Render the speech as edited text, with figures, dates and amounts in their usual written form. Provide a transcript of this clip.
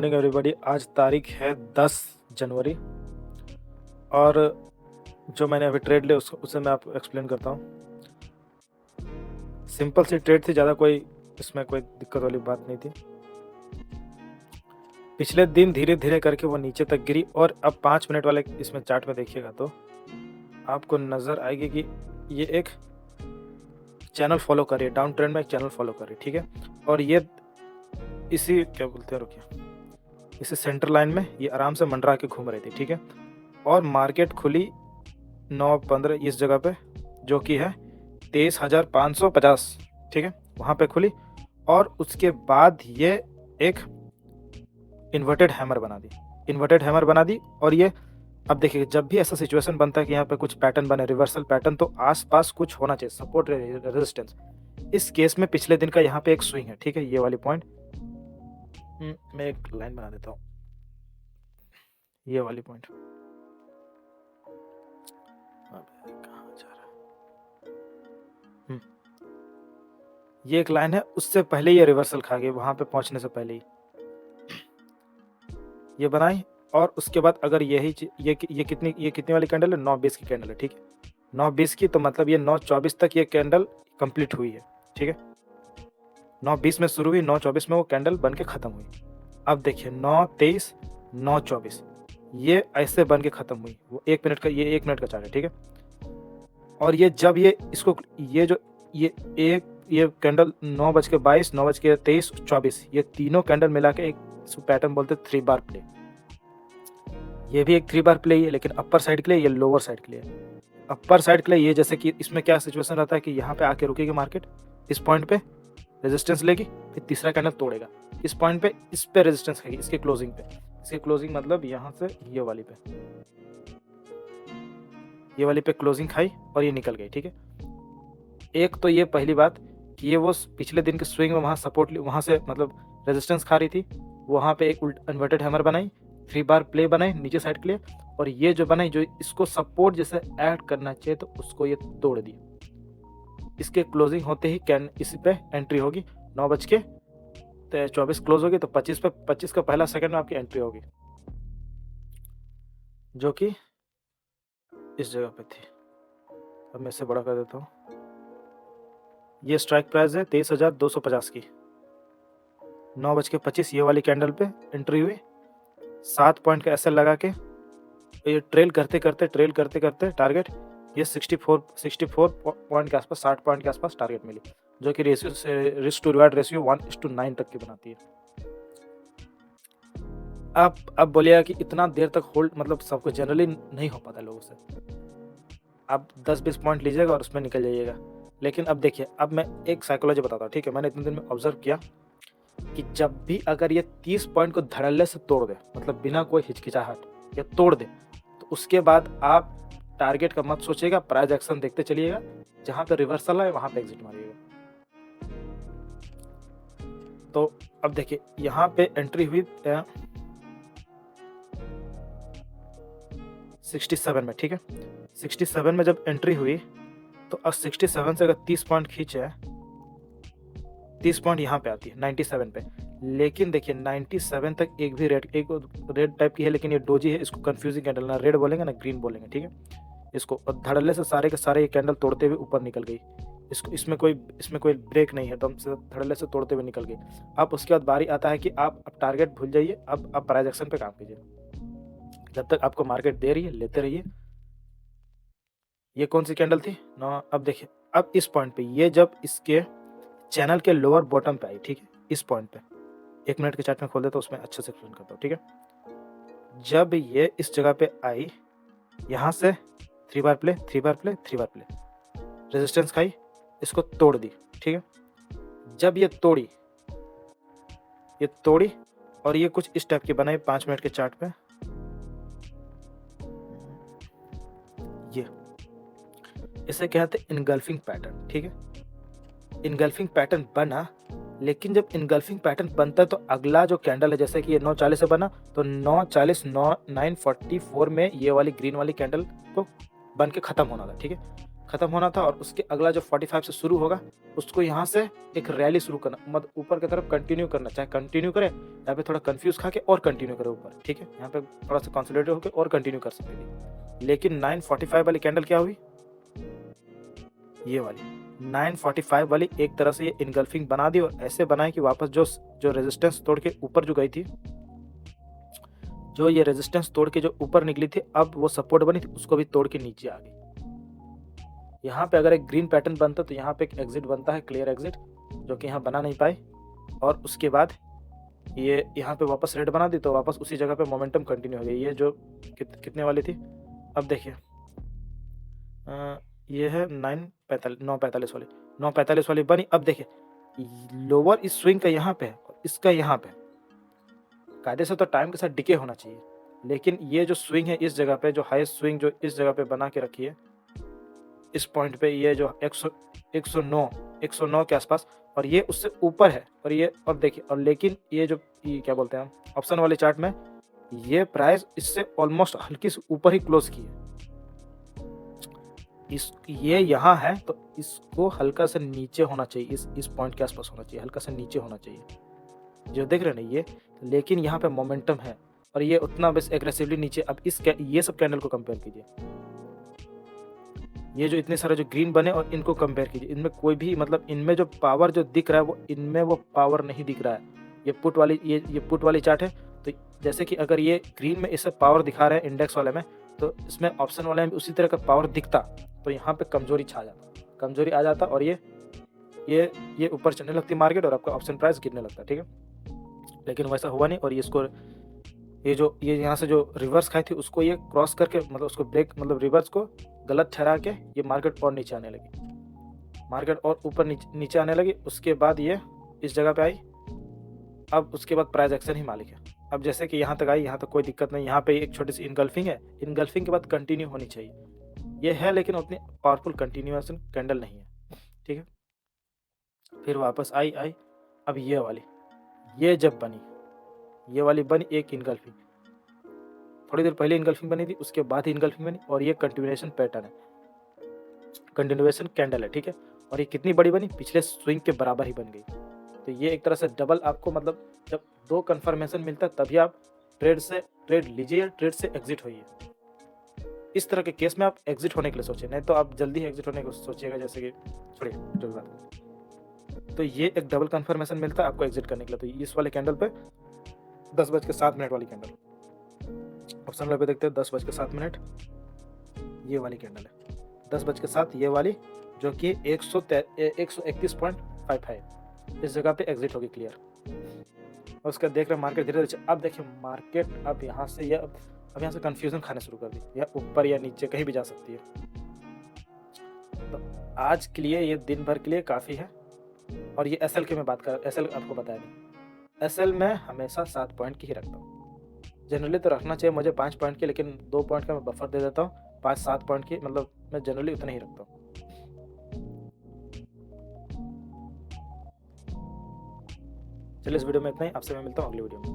Morning everybody. आज तारीख है 10 जनवरी और जो मैंने अभी ट्रेड लिया उसे मैं आपको एक्सप्लेन करता हूँ। सिंपल सी ट्रेड थी, ज़्यादा कोई इसमें कोई दिक्कत वाली बात नहीं थी। पिछले दिन धीरे धीरे करके वो नीचे तक गिरी और अब 5 मिनट वाले इसमें चार्ट में देखिएगा तो आपको नज़र आएगी कि ये एक चैनल फॉलो कर रही है, डाउन ट्रेंड में एक चैनल फॉलो कर रही है, ठीक है। और ये इसी क्या बोलते हैं, रुकिए, इसी सेंटर लाइन में ये आराम से मंडरा के घूम रही थी, ठीक है। और मार्केट खुली 9:15 इस जगह पे, जो कि है 23,550, ठीक है, वहाँ पे खुली। और उसके बाद ये एक इन्वर्टेड हैमर बना दी। और ये अब देखिए, जब भी ऐसा सिचुएशन बनता है कि यहाँ पे कुछ पैटर्न बने, रिवर्सल पैटर्न, तो आसपास कुछ होना चाहिए, सपोर्ट रेजिस्टेंस। इस केस में पिछले दिन का यहाँ पे एक स्विंग है, ठीक है, ये वाली पॉइंट मैं एक लाइन बना देता हूँ, ये वाली पॉइंट कहाँ जा रहा है, ये एक लाइन है। उससे पहले ये रिवर्सल खा गई, वहां पे पहुंचने से पहले ही ये बनाई। और उसके बाद अगर यही ये कितनी वाली कैंडल है, 9:20 की कैंडल है, ठीक है, 9:20 की, तो मतलब ये 9:24 तक ये कैंडल कंप्लीट हुई है, ठीक है। 9:20 में शुरू हुई, 9:24 में वो कैंडल बन के खत्म हुई। अब देखिए 9:23, 9:24 ये ऐसे बन के खत्म हुई। वो 1 मिनट का, ये 1 मिनट का चार्ट है, ठीक है। और ये जब ये इसको ये जो ये कैंडल 9:22, 9:23, 24, ये तीनों कैंडल मिला के एक पैटर्न बोलते 3 बार प्ले। ये भी एक 3 बार प्ले है, लेकिन अपर साइड के लिए, ये लोअर साइड के लिए। अपर साइड के लिए ये, जैसे कि इसमें क्या सिचुएशन रहता है कि यहाँ पे आके रुकेगी मार्केट, इस पॉइंट पे रेजिस्टेंस लेगी, फिर तीसरा कैंडल तोड़ेगा, इस पॉइंट पे, इस पे रेजिस्टेंस खाएगी, इसके क्लोजिंग पे। इसके क्लोजिंग मतलब यहाँ से ये वाली पे क्लोजिंग खाई और ये निकल गई, ठीक है। एक तो ये पहली बात कि ये वो पिछले दिन के स्विंग में वहाँ सपोर्ट, वहाँ से मतलब रेजिस्टेंस खा रही थी, वहाँ पे एक इन्वर्टेड हैमर बनाई, 3 बार प्ले बनाई नीचे साइड के लिए। और ये जो बनाई, जो इसको सपोर्ट जैसे ऐड करना चाहिए, तो उसको ये तोड़ दी। इसके क्लोजिंग होते ही इसी पे एंट्री होगी, 9:24 क्लोज होगी, तो 25 का पहला सेकंड में आपकी एंट्री होगी, जो कि इस जगह पे थी। अब मैं इसे बड़ा कर देता हूँ। ये स्ट्राइक प्राइस है 23,250 की। 9:25 ये वाली कैंडल पे एंट्री हुई, 7 पॉइंट का एसएल लगा के ये ट्रेल करते करते टारगेट ये 64 पॉइंट के आसपास, 60 पॉइंट के आसपास टारगेट मिली, जो कि रेशियो से रिस्क टू रिवार्ड रेशियो 1:9 तक की बनाती है। अब बोलिएगा कि इतना देर तक होल्ड, मतलब सबको जनरली नहीं हो पाता लोगों से। आप 10-20 पॉइंट लीजिएगा और उसमें निकल जाइएगा। लेकिन अब देखिए, अब मैं एक साइकोलॉजी बताता हूँ, ठीक है। मैंने इतने दिन में ऑब्जर्व किया कि जब भी अगर ये 30 पॉइंट को धड़ल्ले से तोड़ दे, मतलब बिना कोई हिचकिचाहट या तोड़ दे, तो उसके बाद आप टारगेट का मत सोचिएगा, प्राइस एक्शन देखते चलिएगा, जहां पे रिवर्सल है वहां पे एग्जिट मारिएगा। तो अब देखिए यहाँ पे एंट्री हुई 67 में, ठीक है। 67 में जब एंट्री हुई, तो अब 67 से अगर 30 पॉइंट खींचे, 30 पॉइंट यहाँ पे आती है 97 पे। लेकिन देखिए 97 तक एक रेड टाइप की है, लेकिन ये डोजी है, इसको कंफ्यूजिंग कैंडल, ना रेड बोलेंगे ना ग्रीन बोलेंगे, ठीक है। इसको धड़ल्ले से सारे के सारे ये कैंडल तोड़ते हुए ऊपर निकल गई। इसमें कोई ब्रेक नहीं है, तो हम धड़ल्ले से तोड़ते हुए निकल गई। अब उसके बाद बारी आता है कि आप टारगेट भूल जाइए, अब आप प्राइस एक्शन पे काम कीजिए। जब तक आपको मार्केट दे रही है लेते रहिए। ये कौन सी कैंडल थी ना, अब देखिए, अब इस पॉइंट पे ये जब इसके चैनल के लोअर बॉटम पे आई, ठीक है, इस पॉइंट पे 1 मिनट के चार्ट में खोल देता हूँ, उसमें अच्छे से एक्सप्लेन करता हूँ, ठीक है। जब ये इस जगह पे आई, यहाँ से 3 बार प्ले, रेजिस्टेंस खाई, इसको तोड़ दी, ठीक है। जब ये तोड़ी और ये कुछ इस टाइप की बनाई 5 मिनट के चार्ट पे, ये इसे कहते हैं इनगल्फिंग पैटर्न, ठीक है। इनगल्फिंग पैटर्न बना, लेकिन जब इनगल्फिंग पैटर्न बनता है तो अगला जो कैंडल है, जैसे कि ये 9:40 से बना, तो 9:40, 9:44 में ये वाली ग्रीन वाली कैंडल को बन के खत्म होना था, ठीक है। खत्म होना था और उसके अगला जो 45 से शुरू होगा उसको यहाँ से एक रैली शुरू करना, मतलब ऊपर की तरफ कंटिन्यू करना, चाहे कंटिन्यू करे यहाँ पे थोड़ा कंफ्यूज खा के और कंटिन्यू करे ऊपर, ठीक है, यहाँ पे थोड़ा सा कॉन्संट्रेटेड होकर और कंटिन्यू कर सकते थे। लेकिन 945 वाली कैंडल क्या हुई, ये वाली 945 वाली एक तरह से ये इनगल्फिंग बना दी और ऐसे बनाई कि वापस जो रेजिस्टेंस तोड़ के ऊपर जो गई थी, जो ये रेजिस्टेंस तोड़ के जो ऊपर निकली थी, अब वो सपोर्ट बनी थी उसको भी तोड़ के नीचे आ गई। यहाँ पे अगर एक ग्रीन पैटर्न बनता तो यहाँ पे एक एग्जिट बनता है, क्लियर एग्जिट, जो कि यहाँ बना नहीं पाए और उसके बाद ये यहाँ पे वापस रेड बना दी तो वापस उसी जगह पे मोमेंटम कंटिन्यू हो गई। ये जो कितने वाली थी, अब देखिए ये है 945 वाली, 945 वाली बनी। अब देखिए लोअर इस स्विंग का यहाँ पे है और इसका यहाँ पे, कायदे से तो टाइम के साथ डिके होना चाहिए, लेकिन ये जो स्विंग है इस जगह पे, जो हाईएस्ट स्विंग जो इस जगह पे बना के रखी है इस पॉइंट पे, ये जो 109 के आसपास, और ये उससे ऊपर है और ये, और देखिए, और लेकिन ये जो ये क्या बोलते हैं ऑप्शन वाले चार्ट में, ये प्राइस इससे ऑलमोस्ट हल्की से ऊपर ही क्लोज की है। ये यहाँ है तो इसको हल्का सा नीचे होना चाहिए, इस पॉइंट के आसपास होना चाहिए, हल्का सा नीचे होना चाहिए, जो देख रहे हैं ना ये, लेकिन यहाँ पे मोमेंटम है और ये उतना बस एग्रेसिवली नीचे। अब ये सब कैंडल को कंपेयर कीजिए, ये जो इतने सारे जो ग्रीन बने और इनको कंपेयर कीजिए, इनमें कोई भी मतलब इनमें जो पावर जो दिख रहा है वो इनमें वो पावर नहीं दिख रहा है। ये पुट वाली चार्ट है, तो जैसे कि अगर ये ग्रीन में इससे पावर दिखा रहे हैं इंडेक्स वाले में, तो इसमें ऑप्शन वाले में उसी तरह का पावर दिखता तो यहाँ पे कमजोरी छा जाता, कमजोरी आ जाता और ये ऊपर चढ़ने लगती मार्केट और आपका ऑप्शन प्राइस गिरने लगता, ठीक है। लेकिन वैसा हुआ नहीं और ये यहाँ से जो रिवर्स खाई थी उसको ये क्रॉस करके, मतलब उसको ब्रेक, मतलब रिवर्स को गलत ठहरा के ये मार्केट और नीचे आने लगी, मार्केट और ऊपर नीचे आने लगी। उसके बाद ये इस जगह पे आई, अब उसके बाद प्राइस एक्शन ही मालिक है। अब जैसे कि यहाँ तक आई, यहाँ तक कोई दिक्कत नहीं, यहाँ पे एक छोटी सी इनगल्फिंग है, इनगल्फिंग के बाद कंटिन्यू होनी चाहिए, ये है लेकिन उतनी पावरफुल कंटिन्यूएशन कैंडल नहीं है, ठीक है। फिर वापस आई, अब ये जब बनी, ये वाली बनी एक इनगल्फिंग, थोड़ी देर पहले इनगल्फिंग बनी थी, उसके बाद ही इनगल्फिंग बनी और ये कंटिन्यूएशन पैटर्न है, कंटिन्यूएशन कैंडल है, ठीक है। और ये कितनी बड़ी बनी, पिछले स्विंग के बराबर ही बन गई। तो ये एक तरह से डबल आपको, मतलब जब दो कंफर्मेशन मिलता है तभी आप ट्रेड लीजिए, ट्रेड से एग्जिट होइए। इस तरह के केस में आप एग्जिट होने के लिए सोचिए, नहीं तो आप जल्दी एग्जिट होने को सोचिएगा, जैसे कि छोड़िए जो बात। तो ये एक डबल कंफर्मेशन मिलता है आपको एग्जिट करने के लिए। तो इस वाले कैंडल पे 10:07 वाली कैंडल, ऑप्शन वाले पे देखते हैं 10:07, ये वाली कैंडल है 10:07, ये वाली जो कि 131.55 इस जगह पे एग्जिट होगी, क्लियर। और उसका देख रहे हैं मार्केट धीरे धीरे, अब देखिए मार्केट अब यहाँ से अब यहाँ से कंफ्यूजन खाने शुरू कर दी, या ऊपर या नीचे कहीं भी जा सकती है। तो आज के लिए ये दिन भर के लिए काफ़ी है। और ये एसएल की मैं बात कर, एसएल आपको बताया नहीं, एसएल में हमेशा 7 पॉइंट की ही रखता हूँ। जनरली तो रखना चाहिए मुझे 5 पॉइंट की, लेकिन 2 पॉइंट का मैं बफर दे देता हूँ, 5-7 पॉइंट की, मतलब मैं जनरली उतना ही रखता हूँ। चलिए इस वीडियो में इतना ही, आपसे मैं मिलता हूँ अगली वीडियो में।